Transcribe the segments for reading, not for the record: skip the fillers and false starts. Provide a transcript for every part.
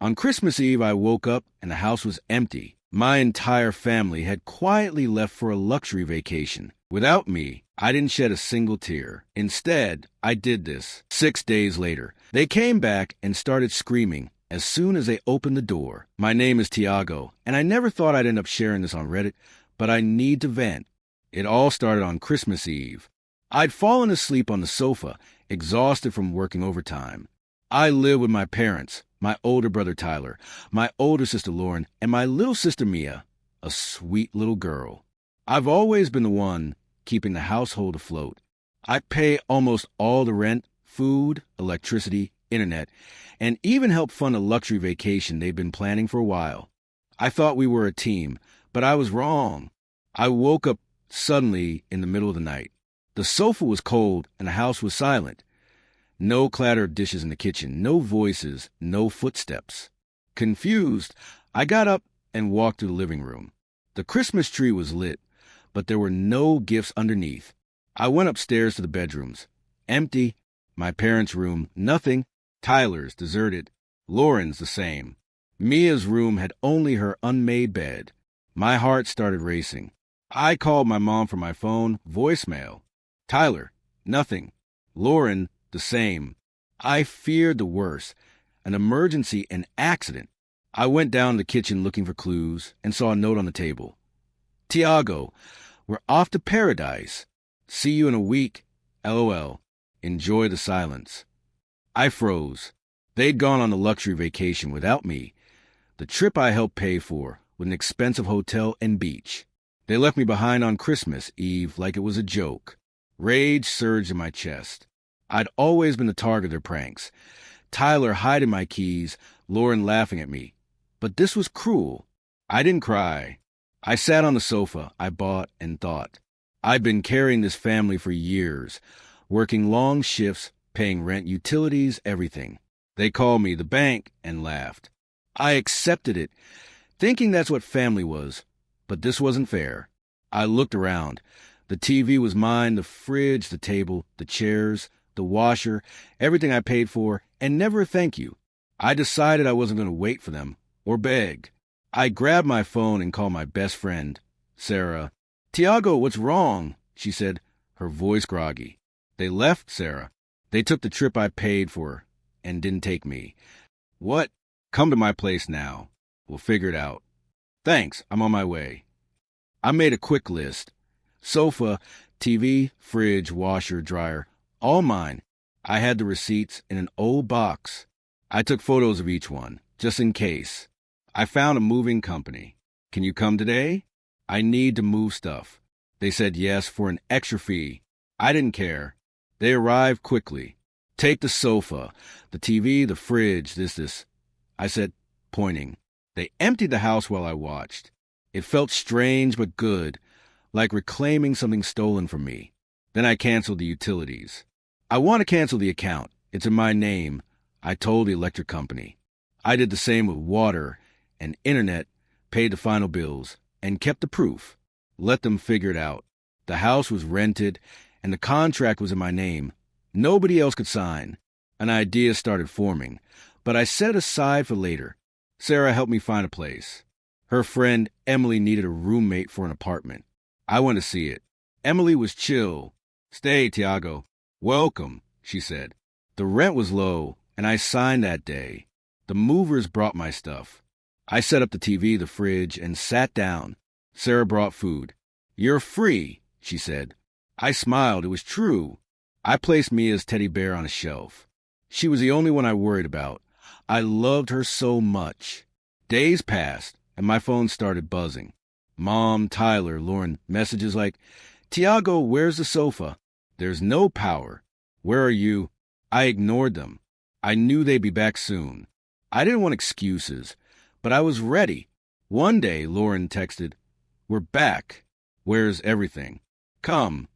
On Christmas Eve, I woke up and the house was empty. My entire family had quietly left for a luxury vacation. Without me, I didn't shed a single tear. Instead, I did this. 6 days later, they came back and started screaming as soon as they opened the door. My name is Tiago, and I never thought I'd end up sharing this on Reddit, but I need to vent. It all started on Christmas Eve. I'd fallen asleep on the sofa, exhausted from working overtime. I live with my parents, my older brother Tyler, my older sister Lauren, and my little sister Mia, a sweet little girl. I've always been the one keeping the household afloat. I pay almost all the rent, food, electricity, internet, and even help fund a luxury vacation they've been planning for a while. I thought we were a team, but I was wrong. I woke up suddenly in the middle of the night. The sofa was cold and the house was silent. No clatter of dishes in the kitchen, no voices, no footsteps. Confused, I got up and walked to the living room. The Christmas tree was lit, but there were no gifts underneath. I went upstairs to the bedrooms. Empty. My parents' room, nothing. Tyler's, deserted. Lauren's, the same. Mia's room had only her unmade bed. My heart started racing. I called my mom from my phone, voicemail. Tyler, nothing. Lauren, the same. I feared the worst, an emergency, an accident. I went down to the kitchen looking for clues and saw a note on the table. Tiago, we're off to paradise. See you in a week. LOL. Enjoy the silence. I froze. They'd gone on a luxury vacation without me. The trip I helped pay for, with an expensive hotel and beach. They left me behind on Christmas Eve like it was a joke. Rage surged in my chest. I'd always been the target of their pranks. Tyler hiding my keys, Lauren laughing at me. But this was cruel. I didn't cry. I sat on the sofa, I bought and thought. I'd been carrying this family for years, working long shifts, paying rent, utilities, everything. They called me the bank and laughed. I accepted it, thinking that's what family was. But this wasn't fair. I looked around. The TV was mine, the fridge, the table, the chairs, the washer, everything I paid for, and never a thank you. I decided I wasn't going to wait for them or beg. I grabbed my phone and called my best friend, Sarah. Tiago, what's wrong? She said, her voice groggy. They left, Sarah. They took the trip I paid for and didn't take me. What? Come to my place now. We'll figure it out. Thanks, I'm on my way. I made a quick list. Sofa, TV, fridge, washer, dryer, all mine. I had the receipts in an old box. I took photos of each one, just in case. I found a moving company. Can you come today? I need to move stuff. They said yes for an extra fee. I didn't care. They arrived quickly. Take the sofa, the TV, the fridge, this. I said, pointing. They emptied the house while I watched. It felt strange but good, like reclaiming something stolen from me. Then I canceled the utilities. I want to cancel the account. It's in my name. I told the electric company. I did the same with water and internet, paid the final bills, and kept the proof. Let them figure it out. The house was rented, and the contract was in my name. Nobody else could sign. An idea started forming, but I set it aside for later. Sarah helped me find a place. Her friend Emily needed a roommate for an apartment. I went to see it. Emily was chill. Stay, Tiago. Welcome, she said. The rent was low, and I signed that day. The movers brought my stuff. I set up the TV, the fridge, and sat down. Sarah brought food. You're free, she said. I smiled. It was true. I placed Mia's teddy bear on a shelf. She was the only one I worried about. I loved her so much. Days passed, and my phone started buzzing. Mom, Tyler, Lauren, messages like, Tiago, where's the sofa? There's no power. Where are you? I ignored them. I knew they'd be back soon. I didn't want excuses, but I was ready. One day, Lauren texted, We're back. Where's everything? Come.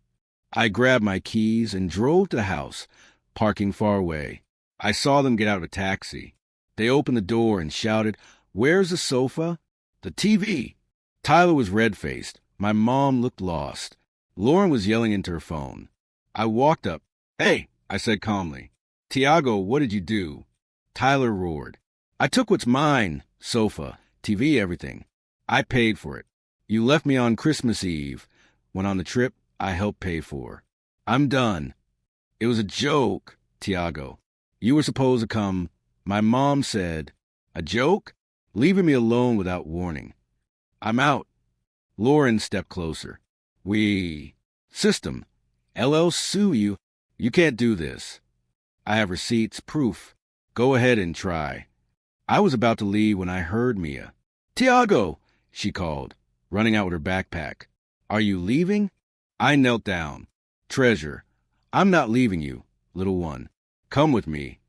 I grabbed my keys and drove to the house, parking far away. I saw them get out of a taxi. They opened the door and shouted, Where's the sofa? The TV. Tyler was red-faced. My mom looked lost. Lauren was yelling into her phone. I walked up. Hey, I said calmly. Tiago, what did you do? Tyler roared. I took what's mine, sofa, TV, everything. I paid for it. You left me on Christmas Eve, when on the trip I helped pay for. I'm done. It was a joke, Tiago. You were supposed to come. My mom said, a joke? Leaving me alone without warning. I'm out. Lauren stepped closer. System. LL sue you. You can't do this. I have receipts, proof. Go ahead and try. I was about to leave when I heard Mia. Tiago, she called, running out with her backpack. Are you leaving? I knelt down. Treasure, I'm not leaving you, little one. Come with me.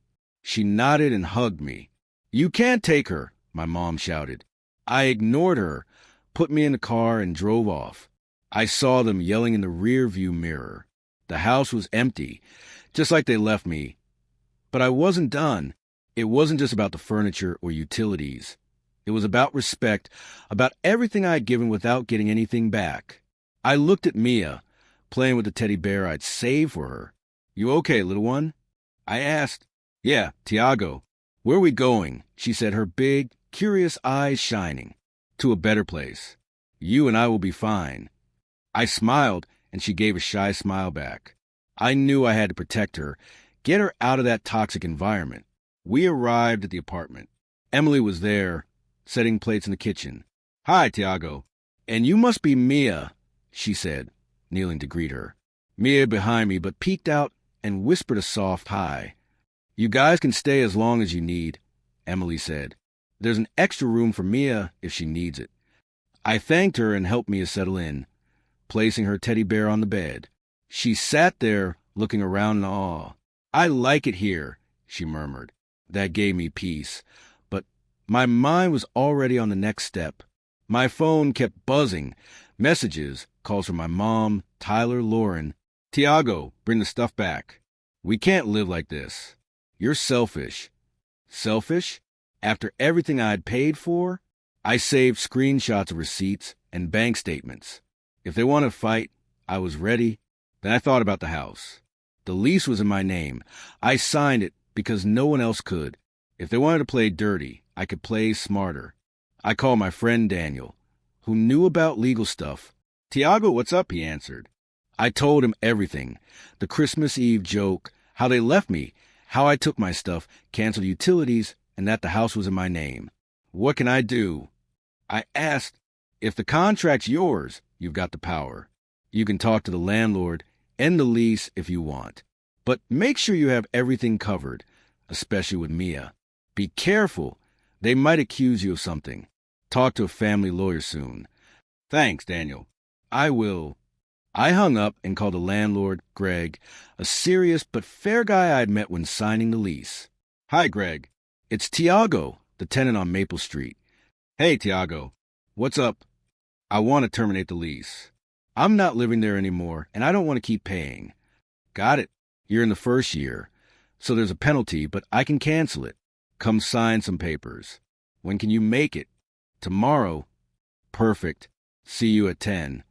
She nodded and hugged me. You can't take her, my mom shouted. I ignored her, put me in the car, and drove off. I saw them yelling in the rear-view mirror. The house was empty, just like they left me. But I wasn't done. It wasn't just about the furniture or utilities. It was about respect, about everything I'd given without getting anything back. I looked at Mia, playing with the teddy bear I'd saved for her. You okay, little one? I asked. Yeah, Tiago. Where are we going? She said, her big, curious eyes shining. To a better place. You and I will be fine. I smiled, and she gave a shy smile back. I knew I had to protect her, get her out of that toxic environment. We arrived at the apartment. Emily was there, setting plates in the kitchen. Hi, Tiago. And you must be Mia, she said, kneeling to greet her. Mia behind me, but peeked out and whispered a soft hi. You guys can stay as long as you need, Emily said. There's an extra room for Mia if she needs it. I thanked her and helped Mia settle in, placing her teddy bear on the bed. She sat there, looking around in awe. I like it here, she murmured. That gave me peace. But my mind was already on the next step. My phone kept buzzing. Messages, calls from my mom, Tyler, Lauren. Tiago, bring the stuff back. We can't live like this. You're selfish. Selfish? After everything I'd paid for? I saved screenshots of receipts and bank statements. If they want to fight, I was ready. Then I thought about the house. The lease was in my name. I signed it because no one else could. If they wanted to play dirty, I could play smarter. I called my friend Daniel, who knew about legal stuff. Tiago, what's up? He answered. I told him everything. The Christmas Eve joke, how they left me, how I took my stuff, canceled utilities, and that the house was in my name. What can I do? I asked, if the contract's yours, you've got the power. You can talk to the landlord, end the lease if you want. But make sure you have everything covered, especially with Mia. Be careful. They might accuse you of something. Talk to a family lawyer soon. Thanks, Daniel. I will. I hung up and called the landlord, Greg, a serious but fair guy I'd met when signing the lease. Hi, Greg. It's Tiago, the tenant on Maple Street. Hey, Tiago. What's up? I want to terminate the lease. I'm not living there anymore, and I don't want to keep paying. Got it. You're in the first year, so there's a penalty, but I can cancel it. Come sign some papers. When can you make it? Tomorrow. Perfect. See you at 10.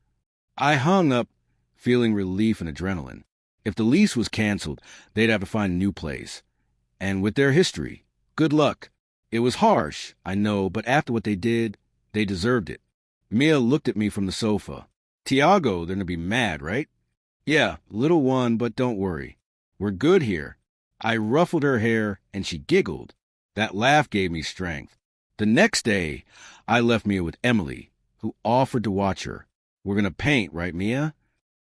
I hung up, feeling relief and adrenaline. If the lease was canceled, they'd have to find a new place. And with their history, good luck. It was harsh, I know, but after what they did, they deserved it. Mia looked at me from the sofa. Tiago, they're gonna be mad, right? Yeah, little one, but don't worry. We're good here. I ruffled her hair, and she giggled. That laugh gave me strength. The next day, I left Mia with Emily, who offered to watch her. We're gonna paint, right, Mia?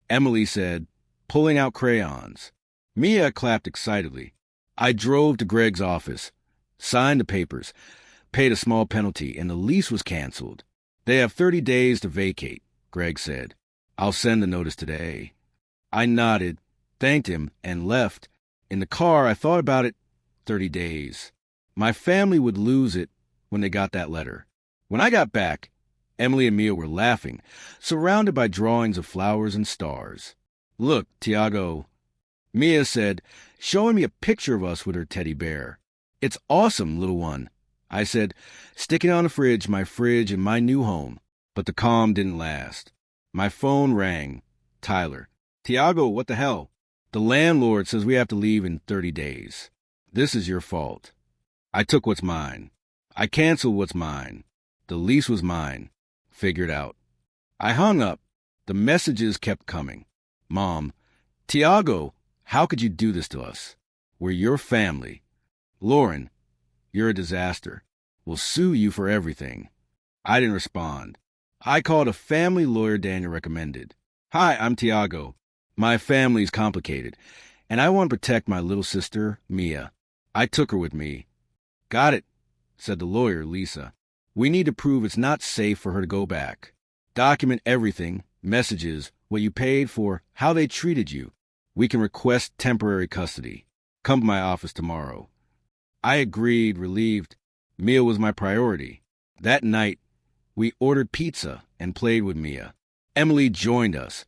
Emily said, pulling out crayons. Mia clapped excitedly. I drove to Greg's office, signed the papers, paid a small penalty, and the lease was canceled. They have 30 days to vacate, Greg said. I'll send the notice today. I nodded, thanked him, and left. In the car, I thought about it. 30 days. My family would lose it when they got that letter. When I got back, Emily and Mia were laughing, surrounded by drawings of flowers and stars. Look, Tiago, Mia said, showing me a picture of us with her teddy bear. It's awesome, little one. I said, sticking on my fridge in my new home. But the calm didn't last. My phone rang. Tyler. Tiago, what the hell? The landlord says we have to leave in 30 days. This is your fault. I took what's mine. I canceled what's mine. The lease was mine. Figured out. I hung up. The messages kept coming. Mom, Tiago, how could you do this to us? We're your family. Lauren, you're a disaster. We'll sue you for everything. I didn't respond. I called a family lawyer Daniel recommended. Hi, I'm Tiago. My family's complicated, and I want to protect my little sister, Mia. I took her with me. Got it, said the lawyer, Lisa. We need to prove it's not safe for her to go back. Document everything, messages, what you paid for, how they treated you. We can request temporary custody. Come to my office tomorrow. I agreed, relieved. Mia was my priority. That night, we ordered pizza and played with Mia. Emily joined us,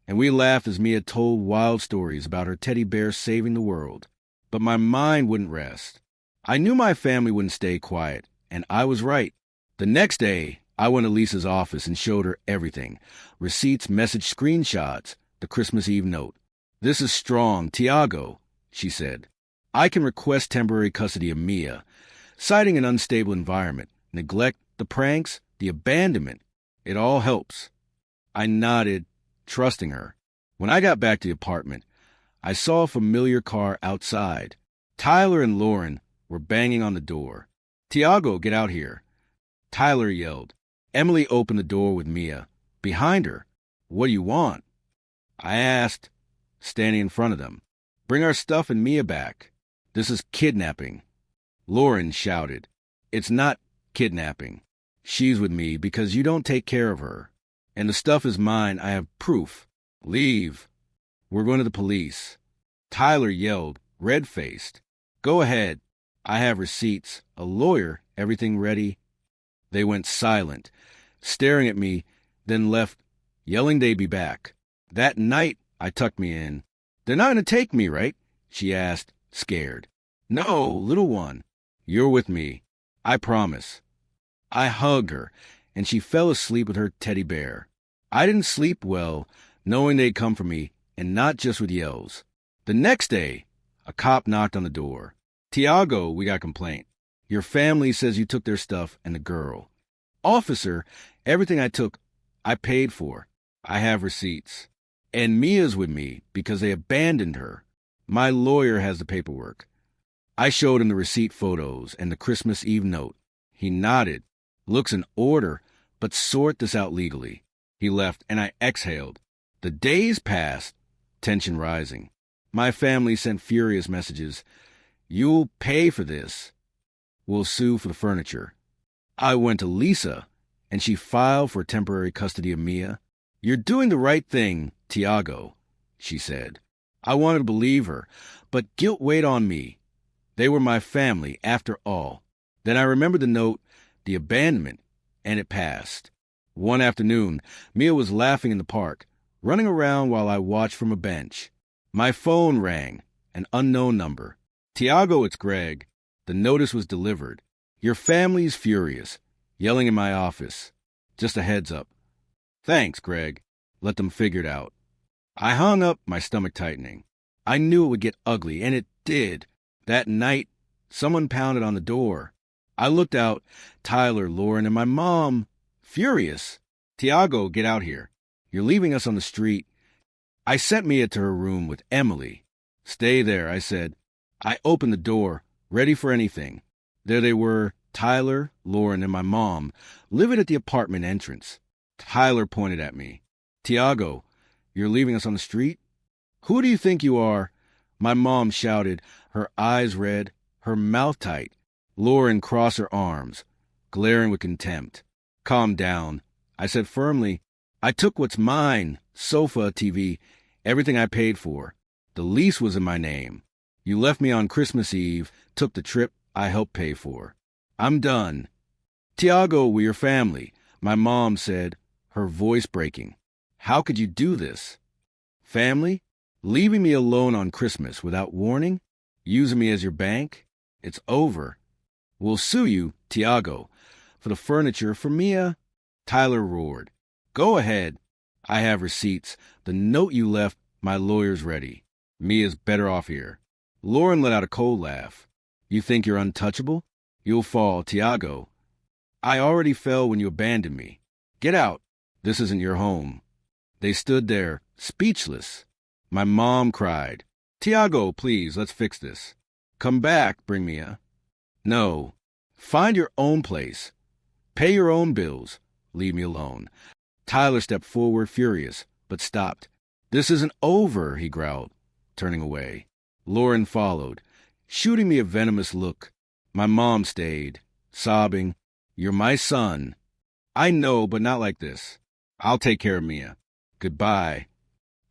and we laughed as Mia told wild stories about her teddy bear saving the world. But my mind wouldn't rest. I knew my family wouldn't stay quiet, and I was right. The next day, I went to Lisa's office and showed her everything. Receipts, message screenshots, the Christmas Eve note. This is strong, Tiago, she said. I can request temporary custody of Mia, citing an unstable environment, neglect, the pranks, the abandonment. It all helps. I nodded, trusting her. When I got back to the apartment, I saw a familiar car outside. Tyler and Lauren were banging on the door. Tiago, get out here. Tyler yelled. Emily opened the door with Mia. Behind her. What do you want? I asked, standing in front of them. Bring our stuff and Mia back. This is kidnapping. Lauren shouted. It's not kidnapping. She's with me because you don't take care of her. And the stuff is mine. I have proof. Leave. We're going to the police. Tyler yelled, red-faced. Go ahead. I have receipts, a lawyer, everything ready. They went silent, staring at me, then left, yelling they'd be back. That night, I tucked me in. They're not going to take me, right? She asked, scared. No, little one. You're with me. I promise. I hugged her, and she fell asleep with her teddy bear. I didn't sleep well, knowing they'd come for me, and not just with yells. The next day, a cop knocked on the door. Tiago, we got a complaint. Your family says you took their stuff and the girl. Officer, everything I took, I paid for. I have receipts. And Mia's with me because they abandoned her. My lawyer has the paperwork. I showed him the receipt photos and the Christmas Eve note. He nodded. Looks in order, but sort this out legally. He left, and I exhaled. The days passed, tension rising. My family sent furious messages. You'll pay for this. We'll sue for the furniture. I went to Lisa, and she filed for temporary custody of Mia. You're doing the right thing, Tiago, she said. I wanted to believe her, but guilt weighed on me. They were my family, after all. Then I remembered the note, the abandonment, and it passed. One afternoon, Mia was laughing in the park, running around while I watched from a bench. My phone rang, an unknown number. Tiago, it's Greg. The notice was delivered. Your family's furious, yelling in my office. Just a heads up. Thanks, Greg. Let them figure it out. I hung up, my stomach tightening. I knew it would get ugly, and it did. That night, someone pounded on the door. I looked out, Tyler, Lauren, and my mom, furious. Tiago, get out here. You're leaving us on the street. I sent Mia to her room with Emily. Stay there, I said. I opened the door, ready for anything. There they were, Tyler, Lauren, and my mom, livid at the apartment entrance. Tyler pointed at me. Tiago, you're leaving us on the street? Who do you think you are? My mom shouted, her eyes red, her mouth tight. Lauren crossed her arms, glaring with contempt. Calm down, I said firmly. I took what's mine, sofa, TV, everything I paid for. The lease was in my name. You left me on Christmas Eve, took the trip I helped pay for. I'm done. Tiago, we're your family, my mom said, her voice breaking. How could you do this? Family? Leaving me alone on Christmas without warning? Using me as your bank? It's over. We'll sue you, Tiago, for the furniture for Mia. Tyler roared. Go ahead. I have receipts. The note you left, my lawyer's ready. Mia's better off here. Lauren let out a cold laugh. You think you're untouchable? You'll fall, Tiago. I already fell when you abandoned me. Get out. This isn't your home. They stood there, speechless. My mom cried, Tiago, please, let's fix this. Come back, bring Mia. No. Find your own place. Pay your own bills. Leave me alone. Tyler stepped forward, furious, but stopped. This isn't over, he growled, turning away. Lauren followed, shooting me a venomous look. My mom stayed, sobbing, You're my son. I know, but not like this. I'll take care of Mia. Goodbye.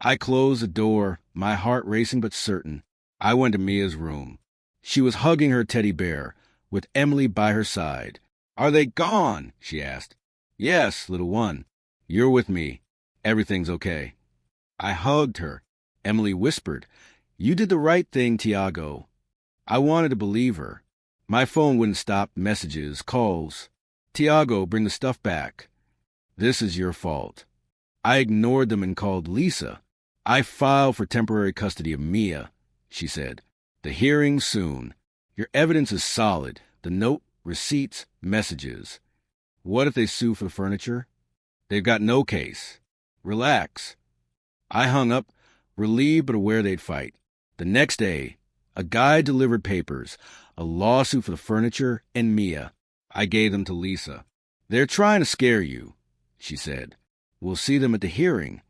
I closed the door, my heart racing but certain. I went to Mia's room. She was hugging her teddy bear, with Emily by her side. Are they gone? She asked. Yes, little one. You're with me. Everything's okay. I hugged her. Emily whispered, You did the right thing, Tiago. I wanted to believe her. My phone wouldn't stop messages, calls. Tiago, bring the stuff back. This is your fault. I ignored them and called Lisa. I filed for temporary custody of Mia, she said. The hearing soon. Your evidence is solid. The note, receipts, messages. What if they sue for the furniture? They've got no case. Relax. I hung up, relieved but aware they'd fight. The next day, a guy delivered papers, a lawsuit for the furniture, and Mia. I gave them to Lisa. They're trying to scare you, she said. We'll see them at the hearing.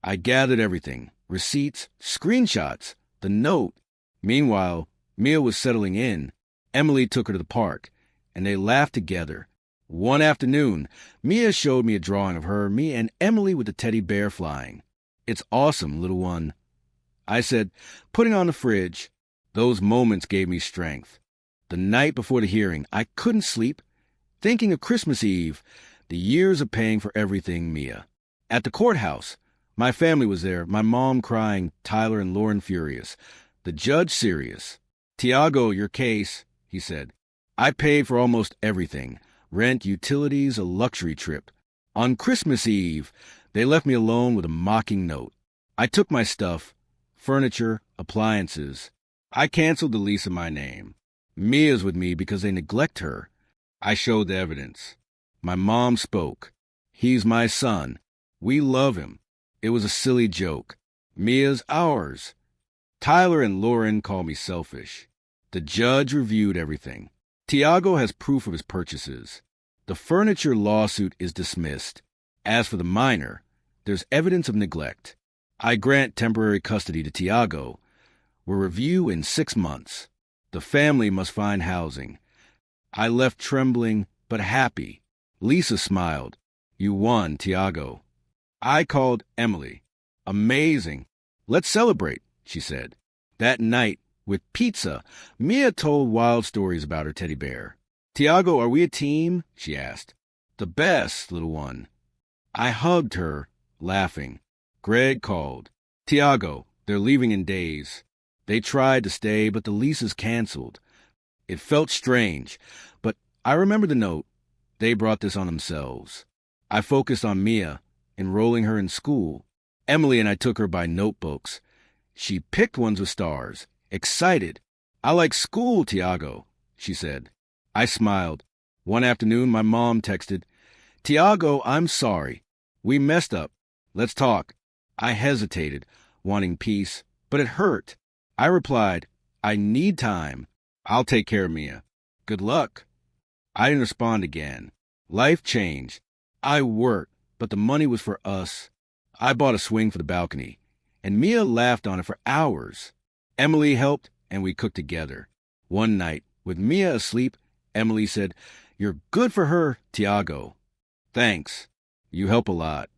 I gathered everything, receipts, screenshots, the note. Meanwhile, Mia was settling in. Emily took her to the park, and they laughed together. One afternoon, Mia showed me a drawing of her, me and Emily with the teddy bear flying. It's awesome, little one. I said, putting on the fridge. Those moments gave me strength. The night before the hearing, I couldn't sleep, thinking of Christmas Eve, the years of paying for everything, Mia. At the courthouse, my family was there, my mom crying, Tyler and Lauren furious, the judge serious. Tiago, your case, he said. I paid for almost everything. Rent, utilities, a luxury trip. On Christmas Eve, they left me alone with a mocking note. I took my stuff, furniture, appliances. I canceled the lease in my name. Mia's with me because they neglect her. I showed the evidence. My mom spoke. He's my son. We love him. It was a silly joke. Mia's ours. Tyler and Lauren call me selfish. The judge reviewed everything. Tiago has proof of his purchases. The furniture lawsuit is dismissed. As for the minor, there's evidence of neglect. I grant temporary custody to Tiago. We'll review in 6 months. The family must find housing. I left trembling, but happy. Lisa smiled. You won, Tiago. I called Emily. Amazing. Let's celebrate, she said. That night, with pizza, Mia told wild stories about her teddy bear. Tiago, are we a team? She asked. The best, little one. I hugged her, laughing. Greg called. Tiago, they're leaving in days. They tried to stay, but the lease is canceled. It felt strange, but I remember the note. They brought this on themselves. I focused on Mia, enrolling her in school. Emily and I took her by notebooks. She picked ones with stars, excited. I like school, Tiago, she said. I smiled. One afternoon, my mom texted, Tiago, I'm sorry. We messed up. Let's talk. I hesitated, wanting peace, but it hurt. I replied, I need time. I'll take care of Mia. Good luck. I didn't respond again. Life changed. I worked, but the money was for us. I bought a swing for the balcony, and Mia laughed on it for hours. Emily helped, and we cooked together. One night, with Mia asleep, Emily said, You're good for her, Tiago. Thanks. You help a lot.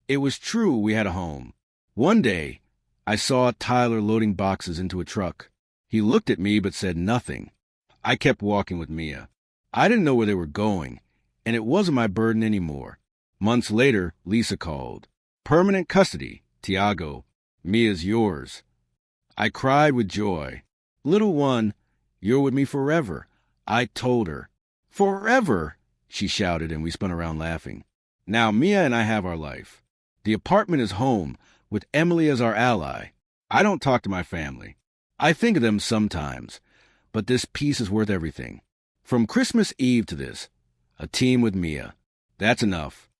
It was true we had a home. One day, I saw Tyler loading boxes into a truck. He looked at me but said nothing. I kept walking with Mia. I didn't know where they were going, and it wasn't my burden anymore. Months later, Lisa called. Permanent custody, Tiago. Mia's yours. I cried with joy. Little one, you're with me forever. I told her. Forever, she shouted, and we spun around laughing. Now Mia and I have our life. The apartment is home, with Emily as our ally. I don't talk to my family. I think of them sometimes, but this peace is worth everything. From Christmas Eve to this, a team with Mia. That's enough.